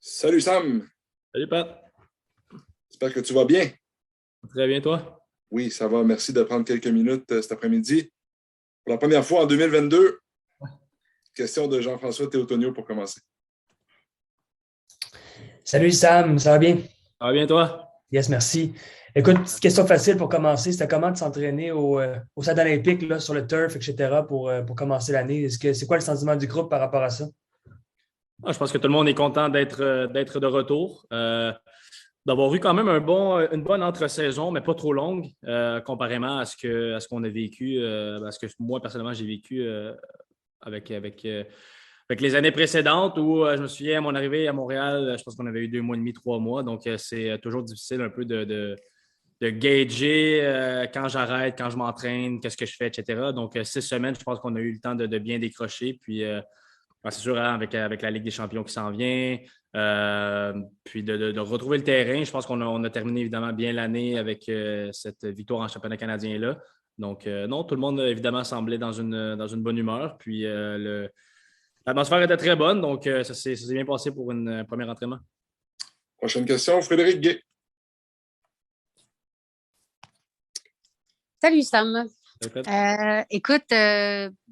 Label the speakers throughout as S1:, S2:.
S1: Salut Sam,
S2: Salut Pat,
S1: j'espère que tu vas bien.
S2: très bien toi?
S1: Oui, ça va. Merci de prendre quelques minutes cet après-midi. Pour la première fois en 2022, question de Jean-François Théotonio pour commencer.
S3: Salut Sam, ça va bien?
S2: Ça va bien toi?
S3: Yes, merci. Écoute, petite question facile pour commencer. C'était comment de s'entraîner au stade olympique, là, sur le turf, etc., pour commencer l'année? C'est quoi le sentiment du groupe par rapport à ça?
S2: Je pense que tout le monde est content d'être de retour. D'avoir eu quand même une bonne entre-saison, mais pas trop longue, comparément à ce qu'on a vécu, à ce que moi, personnellement, j'ai vécu avec les années précédentes où je me souviens, à mon arrivée à Montréal, je pense qu'on avait eu 2 mois et demi, 3 mois. Donc, c'est toujours difficile un peu de gager quand j'arrête, quand je m'entraîne, qu'est-ce que je fais, etc. Donc, 6 semaines, je pense qu'on a eu le temps de bien décrocher. Puis, c'est sûr, hein, avec la Ligue des champions qui s'en vient, puis de retrouver le terrain. Je pense qu'on a terminé évidemment bien l'année avec cette victoire en championnat canadien-là. Donc, non, tout le monde, évidemment, semblait dans une bonne humeur. Puis, l'atmosphère était très bonne. Donc, ça s'est bien passé pour un premier entraînement.
S1: Prochaine question, Frédéric Gay.
S4: Salut Sam.
S2: Répète.
S4: Écoute,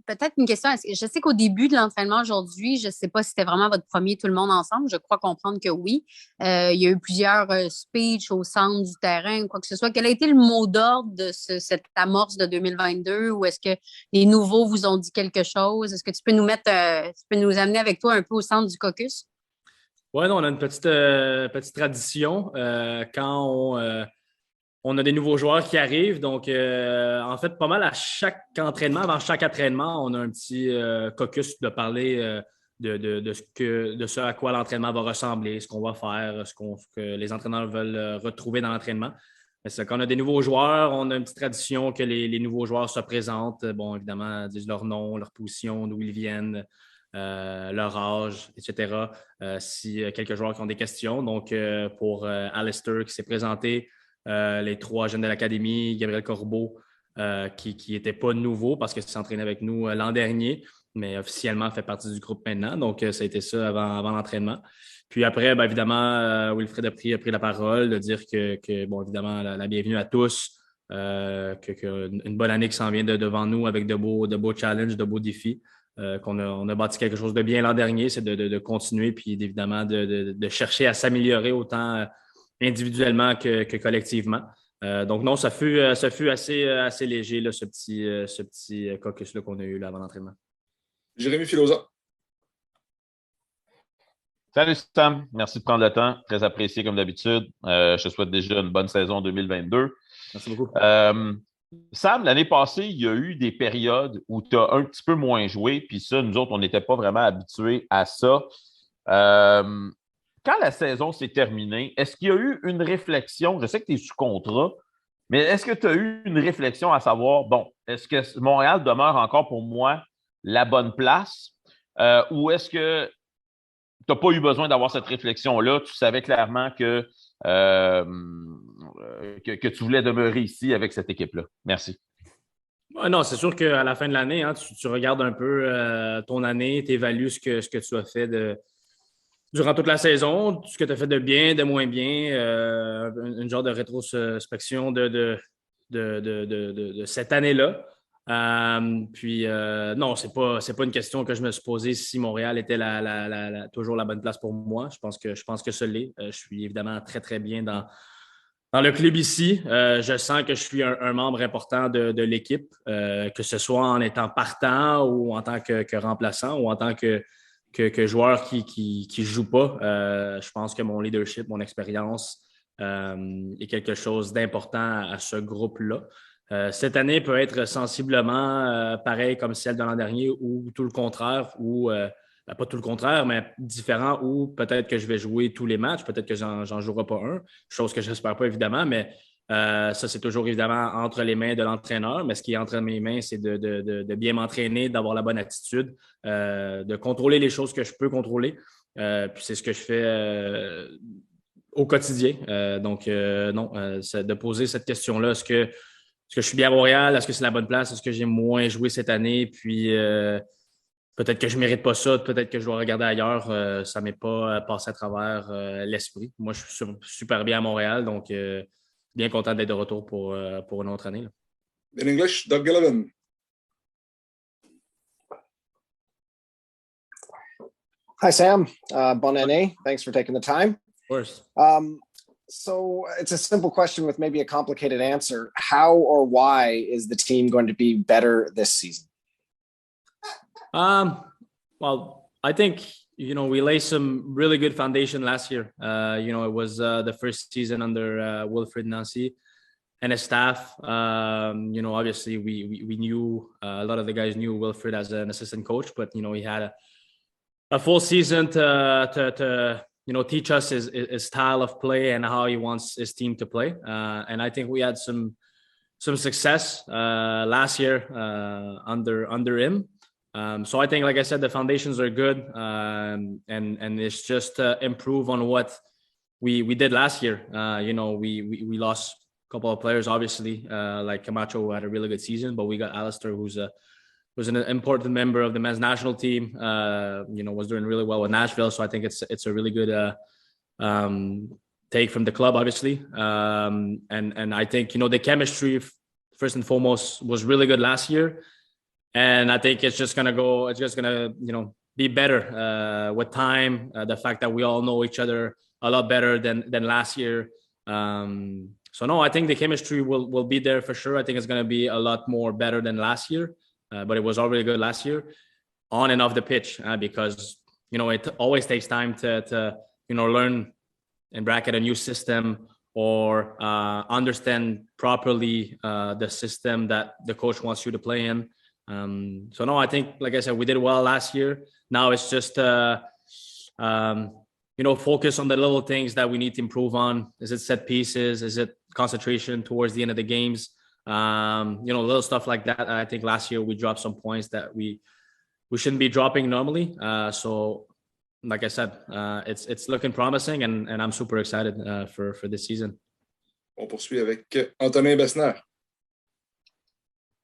S4: peut-être une question. Je sais qu'au début de l'entraînement aujourd'hui, je ne sais pas si c'était vraiment votre premier tout le monde ensemble. Je crois comprendre que oui. Il y a eu plusieurs speeches au centre du terrain, quoi que ce soit. Quel a été le mot d'ordre de cette amorce de 2022? Ou est-ce que les nouveaux vous ont dit quelque chose? Est-ce que tu peux tu peux nous amener avec toi un peu au centre du caucus?
S2: Oui, non, on a une petite tradition quand on a des nouveaux joueurs qui arrivent. Donc, en fait, pas mal à chaque entraînement, avant chaque entraînement, on a un petit caucus de parler de ce à quoi l'entraînement va ressembler, ce qu'on va faire, ce que les entraîneurs veulent retrouver dans l'entraînement. Mais c'est quand on a des nouveaux joueurs, on a une petite tradition que les nouveaux joueurs se présentent. Bon, évidemment, disent leur nom, leur position, d'où ils viennent, leur âge, etc. Si quelques joueurs qui ont des questions. Donc, pour Alistair qui s'est présenté, les 3 jeunes de l'Académie, Gabriel Corbeau, qui n'était pas nouveau parce qu'il s'est entraîné avec nous l'an dernier, mais officiellement fait partie du groupe maintenant. Donc, ça a été ça avant l'entraînement. Puis après, bien, évidemment, Wilfred a pris la parole de dire bon, évidemment, la bienvenue à tous, une bonne année qui s'en vient devant nous avec de beaux challenges, de beaux défis. On a bâti quelque chose de bien l'an dernier, c'est de continuer, puis évidemment de chercher à s'améliorer autant individuellement que collectivement. Donc non, ça fut assez léger, là, ce petit caucus-là qu'on a eu là, avant l'entraînement.
S1: Jérémy Filosa.
S5: Salut Sam, merci de prendre le temps, très apprécié comme d'habitude. Je te souhaite déjà une bonne saison 2022.
S2: Merci beaucoup.
S5: Sam, l'année passée, il y a eu des périodes où tu as un petit peu moins joué, puis ça, nous autres, on n'était pas vraiment habitués à ça. Quand la saison s'est terminée, est-ce qu'il y a eu une réflexion? Je sais que tu es sous contrat, mais est-ce que tu as eu une réflexion à savoir, bon, est-ce que Montréal demeure encore pour moi la bonne place? Ou est-ce que tu n'as pas eu besoin d'avoir cette réflexion-là? Tu savais clairement que tu voulais demeurer ici avec cette équipe-là. Merci.
S2: Non, c'est sûr qu'à la fin de l'année, hein, tu regardes un peu ton année, tu évalues ce que tu as fait durant toute la saison, ce que tu as fait de bien, de moins bien, une genre de rétrospection de cette année-là. Puis non, c'est pas une question que je me suis posée si Montréal était toujours la bonne place pour moi. Je pense que ce l'est. Je suis évidemment très, très bien dans le club ici. Je sens que je suis un membre important de l'équipe, que ce soit en étant partant ou en tant que remplaçant ou en tant que joueur qui joue pas. Je pense que mon leadership, mon expérience est quelque chose d'important à ce groupe-là. Cette année peut être sensiblement pareil comme celle de l'an dernier ou tout le contraire, ou pas tout le contraire, mais différent, ou peut-être que je vais jouer tous les matchs, peut-être que j'en jouerai pas un, chose que j'espère pas évidemment, mais ça c'est toujours évidemment entre les mains de l'entraîneur, mais ce qui est entre mes mains, c'est de bien m'entraîner, d'avoir la bonne attitude, de contrôler les choses que je peux contrôler. Puis c'est ce que je fais au quotidien. Donc non, c'est de poser cette question-là, est-ce que je suis bien à Montréal? Est-ce que c'est la bonne place? Est-ce que j'ai moins joué cette année? Puis, peut-être que je ne mérite pas ça, peut-être que je dois regarder ailleurs. Ça ne m'est pas passé à travers l'esprit. Moi, je suis super bien à Montréal, donc bien content d'être de retour pour une autre année. Là.
S1: In English, Doug Gillivan.
S6: Hi, Sam. Bonne année. Thanks for taking the time.
S2: Of course.
S6: So it's a simple question with maybe a complicated answer. How or why is the team going to be better this season?
S2: Well, I think, we laid some really good foundation last year. It was the first season under Wilfred Nancy and his staff. Obviously we knew, a lot of the guys knew Wilfred as an assistant coach, but, he had a full season to teach us his style of play and how he wants his team to play. And I think we had some success last year under him. So I think, like I said, the foundations are good, and it's just to improve on what we did last year. We lost a couple of players, obviously, like Camacho, who had a really good season, but we got Alistair, who's an important member of the men's national team. Was doing really well with Nashville, so I think it's a really good take from the club, obviously. And I think the chemistry first and foremost was really good last year, and I think it's just gonna be better with time. The fact that we all know each other a lot better than last year. So no, I think the chemistry will be there for sure. I think it's gonna be a lot more better than last year. But it was already good last year on and off the pitch because, it always takes time to learn and bracket a new system or understand properly the system that the coach wants you to play in. So no, I think, like I said, we did well last year. Now it's just, focus on the little things that we need to improve on. Is it set pieces? Is it concentration towards the end of the games? Little stuff like that. I think last year we dropped some points that we shouldn't be dropping normally. So, like I said, it's looking promising, and I'm super excited for this season.
S1: On poursuit avec Antonin Besnard.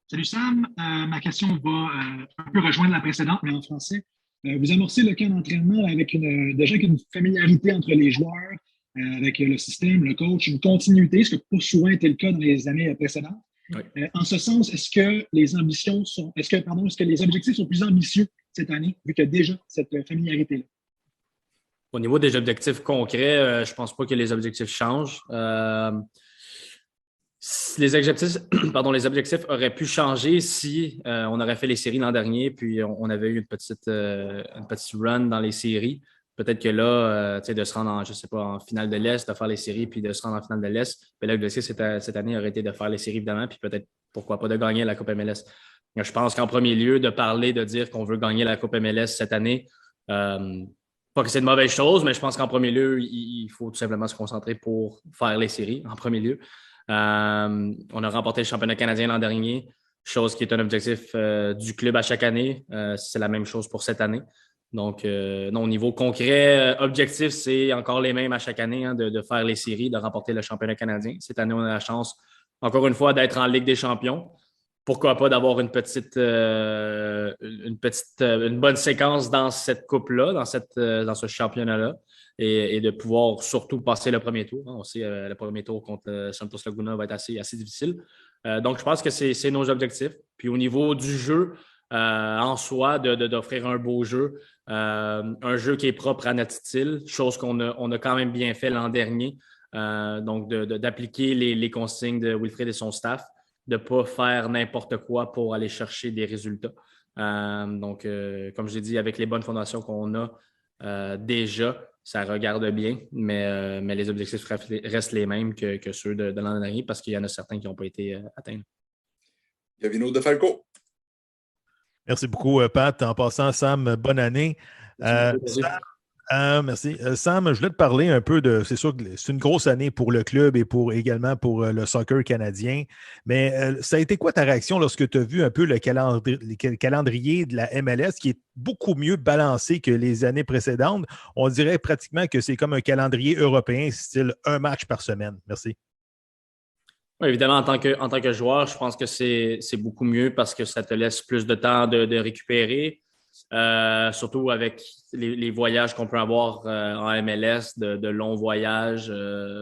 S7: Salut Sam, ma question va un peu rejoindre la précédente, mais en français. Vous amorcez le camp d'entraînement avec déjà une familiarité entre les joueurs, avec le système, le coach, une continuité, ce qui n'a pas souvent été le cas dans les années précédentes. Oui. En ce sens, est-ce que les objectifs sont plus ambitieux cette année, vu qu'il y a déjà cette familiarité-là?
S2: Au niveau des objectifs concrets, je ne pense pas que les objectifs changent. Les objectifs auraient pu changer si on aurait fait les séries l'an dernier, puis on avait eu une petite run dans les séries. Peut-être que là, de se rendre en finale de l'Est, de faire les séries, puis de se rendre en finale de l'Est. Puis l'objectif cette année aurait été de faire les séries, évidemment, puis peut-être, pourquoi pas, de gagner la Coupe MLS. Je pense qu'en premier lieu, de dire qu'on veut gagner la Coupe MLS cette année, pas que c'est une mauvaise chose, mais je pense qu'en premier lieu, il faut tout simplement se concentrer pour faire les séries, en premier lieu. On a remporté le championnat canadien l'an dernier, chose qui est un objectif du club à chaque année. C'est la même chose pour cette année. Donc, non, au niveau concret, objectif, c'est encore les mêmes à chaque année, de faire les séries, de remporter le championnat canadien. Cette année, on a la chance, encore une fois, d'être en Ligue des champions. Pourquoi pas d'avoir une bonne séquence dans cette coupe-là, dans ce championnat-là, et de pouvoir surtout passer le premier tour. On sait le premier tour contre Santos Laguna va être assez difficile. Donc, je pense que c'est nos objectifs. Puis au niveau du jeu, en soi, d'offrir un beau jeu, un jeu qui est propre à notre style, chose qu'on a quand même bien fait l'an dernier. Donc, d'appliquer les consignes de Wilfred et son staff, de ne pas faire n'importe quoi pour aller chercher des résultats. Donc, comme je l'ai dit, avec les bonnes fondations qu'on a déjà, ça regarde bien, mais les objectifs restent les mêmes que ceux de l'an dernier parce qu'il y en a certains qui n'ont pas été atteints.
S1: Gavino De Falco.
S8: Merci beaucoup, Pat. En passant, Sam, bonne année. Merci. Sam, je voulais te parler un peu c'est sûr que c'est une grosse année pour le club et également pour le soccer canadien, mais ça a été quoi ta réaction lorsque tu as vu un peu le calendrier de la MLS qui est beaucoup mieux balancé que les années précédentes? On dirait pratiquement que c'est comme un calendrier européen, style un match par semaine. Merci.
S2: Oui, évidemment, en tant que joueur, je pense que c'est beaucoup mieux parce que ça te laisse plus de temps de récupérer. surtout avec les voyages qu'on peut avoir en MLS, de longs voyages,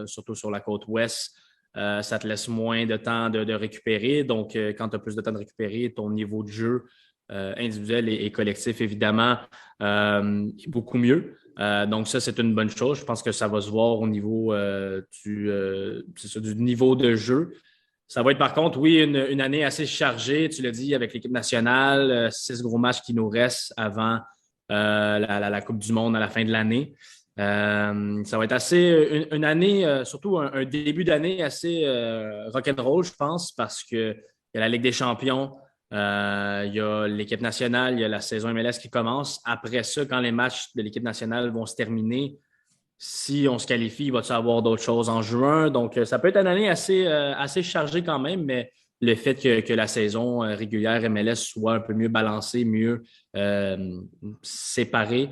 S2: surtout sur la côte ouest. Ça te laisse moins de temps de récupérer. Donc, quand tu as plus de temps de récupérer, ton niveau de jeu individuel et collectif, évidemment, est beaucoup mieux. Donc, ça, c'est une bonne chose. Je pense que ça va se voir au niveau du niveau de jeu. Ça va être, par contre, oui, une année assez chargée, tu l'as dit, avec l'équipe nationale, 6 gros matchs qui nous restent avant la Coupe du Monde à la fin de l'année. Ça va être assez une année, surtout un début d'année assez rock'n'roll, je pense, parce qu'il y a la Ligue des champions, il y a l'équipe nationale, il y a la saison MLS qui commence. Après ça, quand les matchs de l'équipe nationale vont se terminer, si on se qualifie, il va-t-il avoir d'autres choses en juin? Donc, ça peut être une année assez chargée quand même, mais le fait que la saison régulière MLS soit un peu mieux balancée, mieux séparée,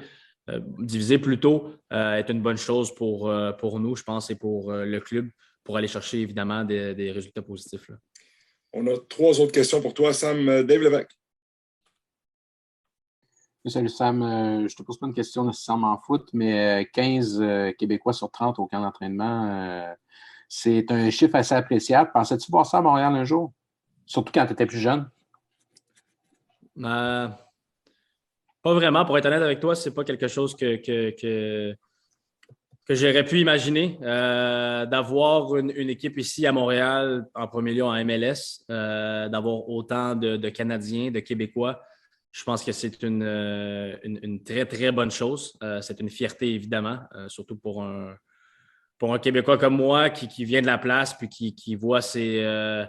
S2: divisée plutôt, est une bonne chose pour nous, je pense, et pour le club, pour aller chercher évidemment des résultats positifs, là.
S1: On a 3 autres questions pour toi, Sam. Dave Lévesque.
S9: Salut Sam, je te pose pas une question nécessairement en foot, mais 15 Québécois sur 30 au camp d'entraînement, c'est un chiffre assez appréciable. Pensais-tu voir ça à Montréal un jour? Surtout quand tu étais plus jeune?
S2: Pas vraiment. Pour être honnête avec toi, c'est pas quelque chose que j'aurais pu imaginer. D'avoir une équipe ici à Montréal, en premier lieu en MLS, d'avoir autant de Canadiens, de Québécois. Je pense que c'est une très, très bonne chose. C'est une fierté, évidemment, surtout pour un Québécois comme moi qui vient de la place puis qui voit ses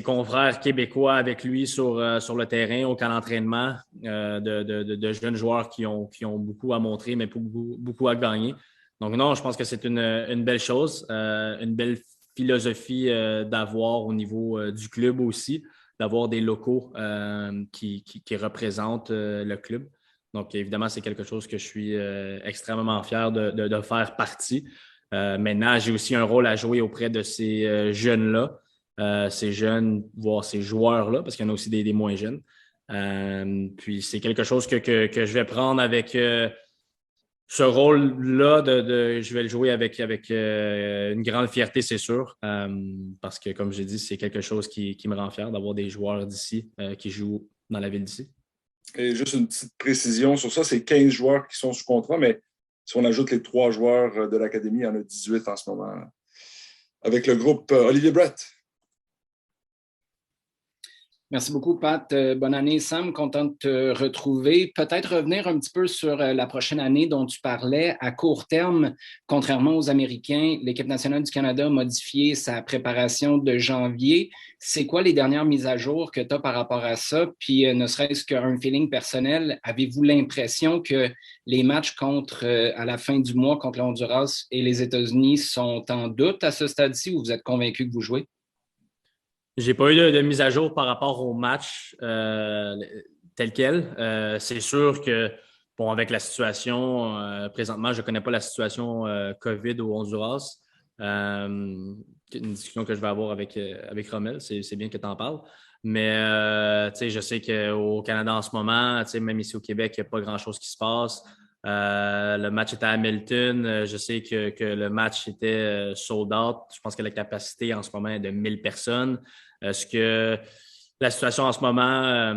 S2: confrères québécois avec lui sur le terrain, au camp d'entraînement, de jeunes joueurs qui ont beaucoup à montrer, mais beaucoup à gagner. Donc non, je pense que c'est une belle chose, une belle philosophie d'avoir au niveau du club aussi, d'avoir des locaux qui représentent le club. Donc, évidemment, c'est quelque chose que je suis extrêmement fier de faire partie. Maintenant, j'ai aussi un rôle à jouer auprès de ces jeunes-là, ces jeunes, voire ces joueurs-là, parce qu'il y en a aussi des moins jeunes. Puis, c'est quelque chose que je vais prendre avec ce rôle-là, je vais le jouer avec une grande fierté, c'est sûr, parce que, comme j'ai dit, c'est quelque chose qui me rend fier d'avoir des joueurs d'ici qui jouent dans la ville d'ici.
S1: Et juste une petite précision sur ça, c'est 15 joueurs qui sont sous contrat, mais si on ajoute les 3 joueurs de l'Académie, il y en a 18 en ce moment avec le groupe Olivier Brett.
S10: Merci beaucoup, Pat. Bonne année, Sam. Content de te retrouver. Peut-être revenir un petit peu sur la prochaine année dont tu parlais. À court terme, contrairement aux Américains, l'équipe nationale du Canada a modifié sa préparation de janvier. C'est quoi les dernières mises à jour que tu as par rapport à ça? Puis, ne serait-ce qu'un feeling personnel, avez-vous l'impression que les matchs à la fin du mois contre le Honduras et les États-Unis sont en doute à ce stade-ci ou vous êtes convaincu que vous jouez?
S2: J'ai pas eu de mise à jour par rapport au match tel quel. C'est sûr que, bon, avec la situation, présentement, je ne connais pas la situation COVID au Honduras. Une discussion que je vais avoir avec Rommel, c'est bien que tu en parles. Mais je sais qu'au Canada en ce moment, même ici au Québec, il n'y a pas grand-chose qui se passe. Le match était à Hamilton. Je sais que le match était sold out. Je pense que la capacité en ce moment est de 1000 personnes. Est-ce que la situation en ce moment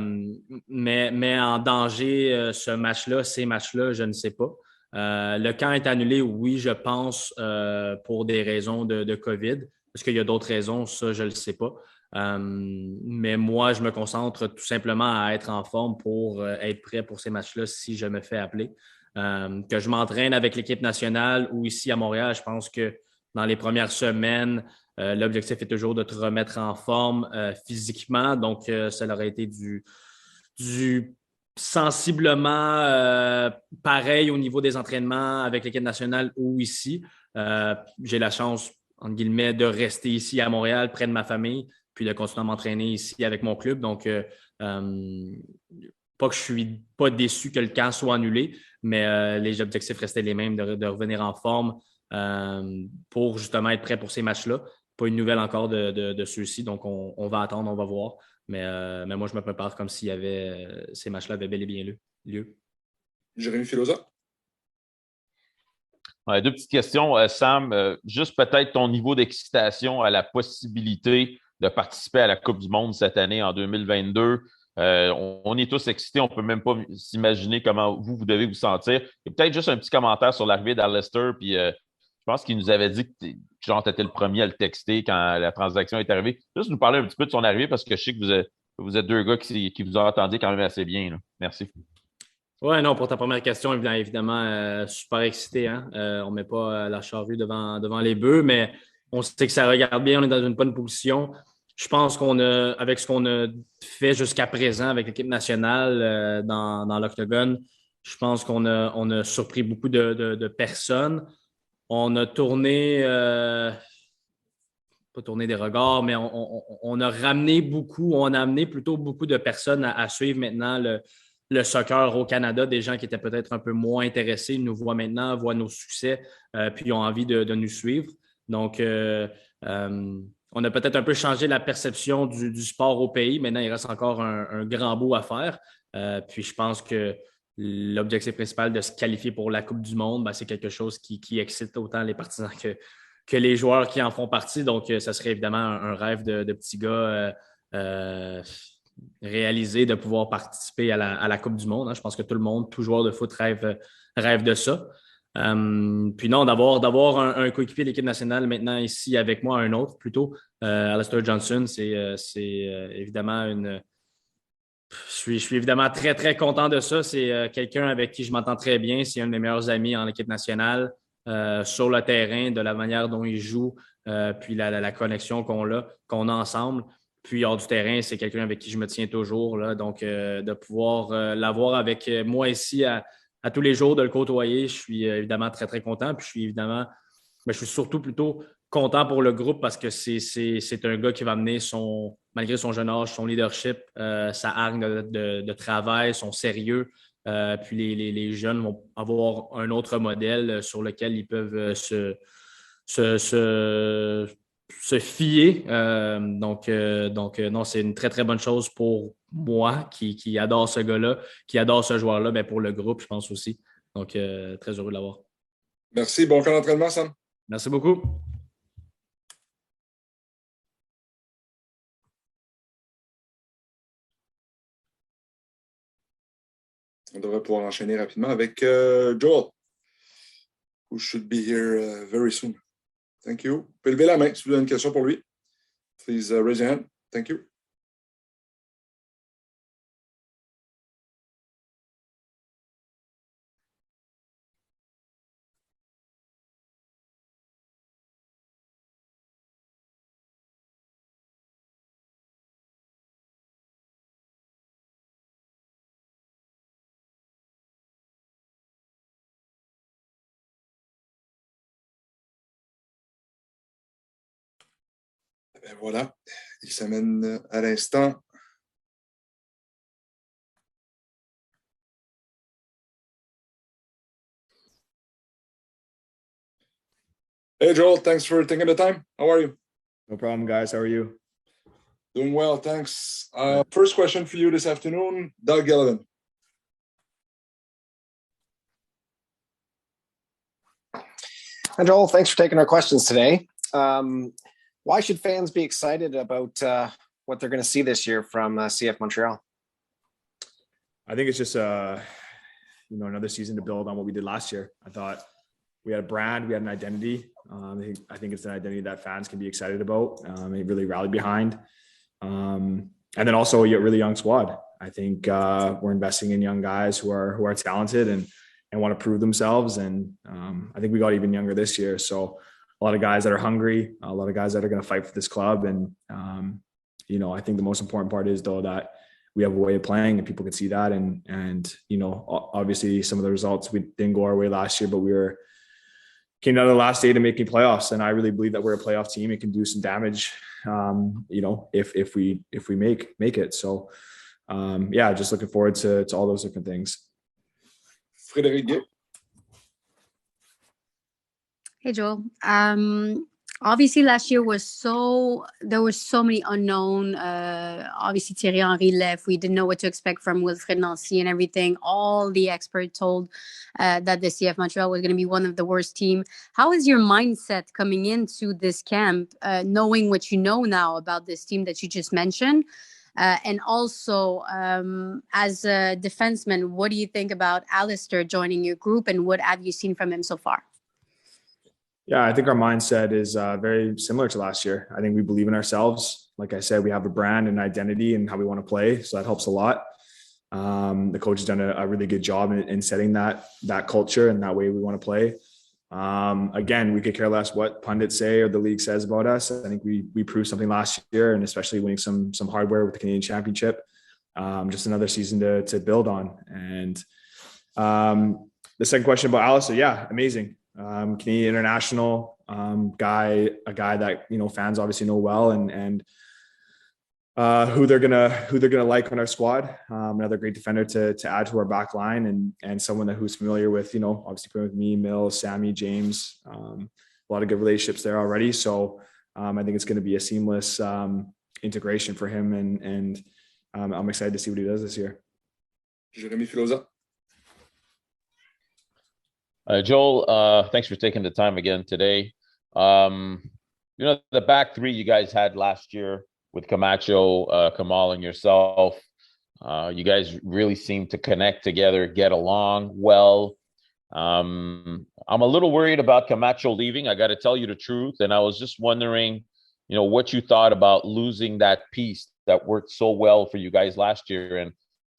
S2: met en danger ces matchs-là? Je ne sais pas. Le camp est annulé, oui, je pense, pour des raisons de COVID. Est-ce qu'il y a d'autres raisons? Ça, je ne le sais pas. Mais moi, je me concentre tout simplement à être en forme pour être prêt pour ces matchs-là si je me fais appeler. Que je m'entraîne avec l'équipe nationale ou ici à Montréal, je pense que dans les premières semaines, l'objectif est toujours de te remettre en forme physiquement. Donc, ça aurait été du sensiblement pareil au niveau des entraînements avec l'équipe nationale ou ici. J'ai la chance, entre guillemets, de rester ici à Montréal, près de ma famille, puis de continuer à m'entraîner ici avec mon club. Donc, pas que je suis pas déçu que le camp soit annulé, mais les objectifs restaient les mêmes, de revenir en forme pour justement être prêt pour ces matchs-là. Pas une nouvelle encore de ceux-ci, donc on va attendre, on va voir. Mais moi, je me prépare comme si ces matchs-là avaient bel et bien lieu.
S1: Jérémy Filosa?
S5: Ouais, deux petites questions, Sam. Juste peut-être ton niveau d'excitation à la possibilité de participer à la Coupe du Monde cette année en 2022. On est tous excités, on ne peut même pas s'imaginer comment vous devez vous sentir. Et peut-être juste un petit commentaire sur l'arrivée d'Alistair. Puis je pense qu'il nous avait dit que tu étais le premier à le texter quand la transaction est arrivée. Juste nous parler un petit peu de son arrivée parce que je sais que vous êtes deux gars qui vous ont entendu quand même assez bien. Là. Merci.
S2: Oui, non, pour ta première question, évidemment, super excité. Hein? On ne met pas la charrue devant les bœufs, mais on sait que ça regarde bien, on est dans une bonne position. Je pense avec ce qu'on a fait jusqu'à présent avec l'équipe nationale dans l'Octogone, je pense qu'on a surpris beaucoup de personnes. On a pas tourné des regards, mais on a amené plutôt beaucoup de personnes à suivre maintenant le soccer au Canada, des gens qui étaient peut-être un peu moins intéressés, nous voient maintenant, voient nos succès, puis ont envie de nous suivre. Donc, on a peut-être un peu changé la perception du sport au pays. Maintenant, il reste encore un grand bout à faire. Puis, je pense que l'objectif principal de se qualifier pour la Coupe du Monde, c'est quelque chose qui excite autant les partisans que les joueurs qui en font partie. Donc, ça serait évidemment un rêve de petit gars réalisé de pouvoir participer à la Coupe du Monde. Hein. Je pense que tout le monde, tout joueur de foot rêve de ça. Puis non, d'avoir un coéquipier de l'équipe nationale maintenant ici avec moi, un autre plutôt, Alistair Johnston, c'est évidemment je suis évidemment très, très content de ça. C'est quelqu'un avec qui je m'entends très bien. C'est un de mes meilleurs amis en équipe nationale, sur le terrain, de la manière dont il joue, puis la connexion qu'on a ensemble. Puis hors du terrain, c'est quelqu'un avec qui je me tiens toujours. Là. Donc, de pouvoir l'avoir avec moi ici à tous les jours, de le côtoyer, je suis évidemment très, très content. Puis je suis surtout plutôt content pour le groupe parce que c'est un gars qui va amener malgré son jeune âge, son leadership, sa hargne de travail, son sérieux. Puis les jeunes vont avoir un autre modèle sur lequel ils peuvent se fier. Donc, non, c'est une très, très bonne chose pour moi qui adore ce gars-là, qui adore ce joueur-là, mais pour le groupe, je pense aussi. Donc, très heureux de l'avoir.
S1: Merci. Bon camp d'entraînement, Sam.
S2: Merci beaucoup.
S1: On devrait pouvoir enchaîner rapidement avec Joel, who should be here very soon. Thank you. Vous pouvez lever la main si vous avez une question pour lui. Please raise your hand. Thank you. Et voilà, il s'amène à l'instant. Hey Joel, thanks for taking the time. How are you?
S11: No problem, guys. How are you?
S1: Doing well, thanks. First question for you this afternoon, Doug Gillivan.
S6: Hi, Joel. Thanks for taking our questions today. Why should fans be excited about what they're going to see this year from CF Montreal?
S11: I think it's just another season to build on what we did last year. I thought we had a brand, we had an identity. I think it's an identity that fans can be excited about. They really rallied behind, and then also a really young squad. I think we're investing in young guys who are talented and want to prove themselves. And I think we got even younger this year. So a lot of guys that are hungry, a lot of guys that are going to fight for this club. And, I think the most important part is though that we have a way of playing and people can see that. And obviously some of the results, we didn't go our way last year, but came down to the last day to making playoffs. And I really believe that we're a playoff team and can do some damage, if we make it. So just looking forward to all those different things.
S1: Frédéric Guay.
S4: Hey, Joel. Obviously, last year there were so many unknown. Obviously, Thierry Henry left. We didn't know what to expect from Wilfred Nancy and everything. All the experts told that the CF Montreal was going to be one of the worst teams. How is your mindset coming into this camp, knowing what you know now about this team that you just mentioned? And also, as a defenseman, what do you think about Alistair joining your group, and what have you seen from him so far?
S11: Yeah, I think our mindset is very similar to last year. I think we believe in ourselves. Like I said, we have a brand and identity and how we want to play, so that helps a lot. The coach has done a really good job in setting that culture and that way we want to play. Again, we could care less what pundits say or the league says about us. I think we proved something last year, and especially winning some hardware with the Canadian Championship. Just another season to build on. And the second question about Alistair, yeah, amazing. Canadian international guy, a guy that fans obviously know well, and who they're gonna like on our squad. Another great defender to add to our back line, and someone who's familiar with obviously playing with me, Mills, Sammy, James. A lot of good relationships there already. So I think it's going to be a seamless integration for him, and I'm excited to see what he does this year.
S1: Jérémy Filosa.
S5: Joel, thanks for taking the time again today. The back three you guys had last year with Camacho, Kamal, and yourself, you guys really seem to connect together, get along well. I'm a little worried about Camacho leaving. I got to tell you the truth. And I was just wondering, what you thought about losing that piece that worked so well for you guys last year. And,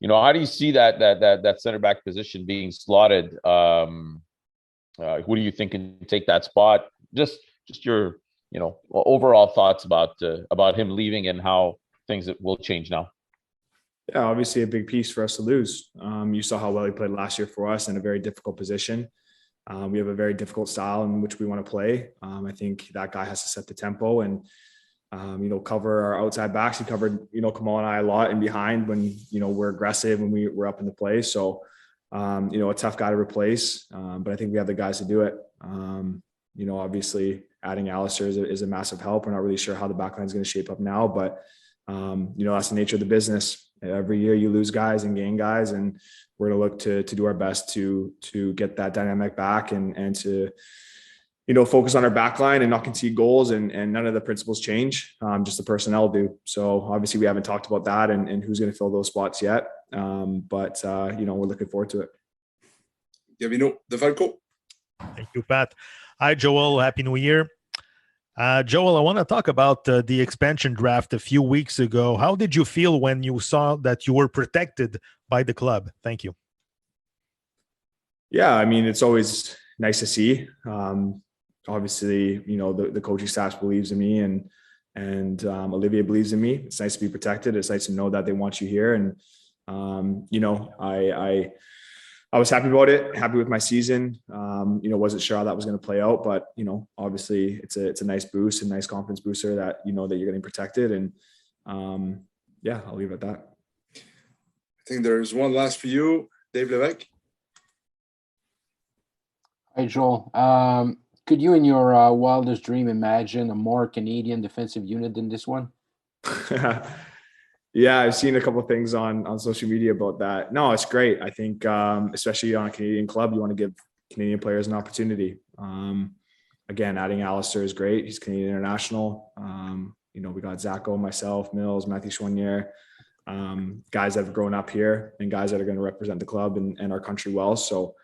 S5: how do you see that center back position being slotted? Who do you think can take that spot? Just your, overall thoughts about him leaving and how things will change now.
S11: Yeah, obviously a big piece for us to lose. You saw how well he played last year for us in a very difficult position. We have a very difficult style in which we want to play. I think that guy has to set the tempo and, cover our outside backs. He covered, Kamal and I a lot in behind when, we're aggressive when we're up in the play. So, a tough guy to replace, but I think we have the guys to do it. Obviously adding Alistair is a massive help. We're not really sure how the back line is going to shape up now, but that's the nature of the business. Every year you lose guys and gain guys, and we're going to look to do our best to get that dynamic back and to, focus on our back line and not concede goals, and none of the principles change. Just the personnel do. So obviously we haven't talked about that and who's going to fill those spots yet. But we're looking forward to it.
S1: Gavino DeFalco.
S8: Thank you, Pat. Hi, Joel. Happy New Year. Joel, I want to talk about the expansion draft a few weeks ago. How did you feel when you saw that you were protected by the club? Thank you.
S11: Yeah, I mean, it's always nice to see. Obviously, the coaching staff believes in me, and Olivier believes in me. It's nice to be protected. It's nice to know that they want you here. And, I was happy about it, happy with my season. Wasn't sure how that was going to play out, but, obviously it's a nice boost, a nice confidence booster that, that you're getting protected. And I'll leave it at that.
S1: I think there's one last for you, Dave Levesque.
S9: Hi, Joel. Could you, in your wildest dream, imagine a more Canadian defensive unit than this one?
S11: Yeah, I've seen a couple of things on social media about that. No, it's great. I think, especially on a Canadian club, you want to give Canadian players an opportunity. Again, adding Alistair is great. He's Canadian international. We got Zacho, myself, Mills, Matthew Choinière, guys that have grown up here and guys that are going to represent the club and our country well. So,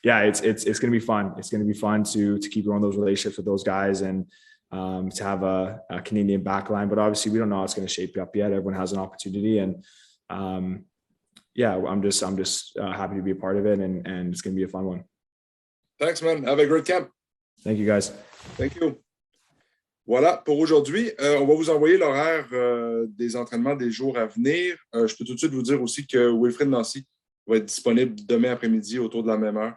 S11: it's going to be fun. It's going to be fun to keep growing those relationships with those guys and to have a Canadian backline. But obviously, we don't know how it's going to shape up yet. Everyone has an opportunity, and I'm just happy to be a part of it, and it's going to be a fun one.
S1: Thanks, man. Have a great camp.
S11: Thank you, guys.
S1: Thank you. Voilà pour aujourd'hui. On va vous envoyer l'horaire des entraînements des jours à venir. Je peux tout de suite vous dire aussi que Wilfred Nancy va être disponible demain après-midi autour de la même heure.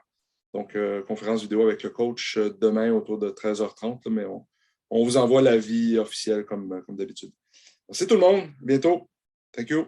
S1: Donc, conférence vidéo avec le coach demain autour de 13h30. Mais on vous envoie l'avis officiel comme d'habitude. Merci tout le monde. À bientôt. Thank you.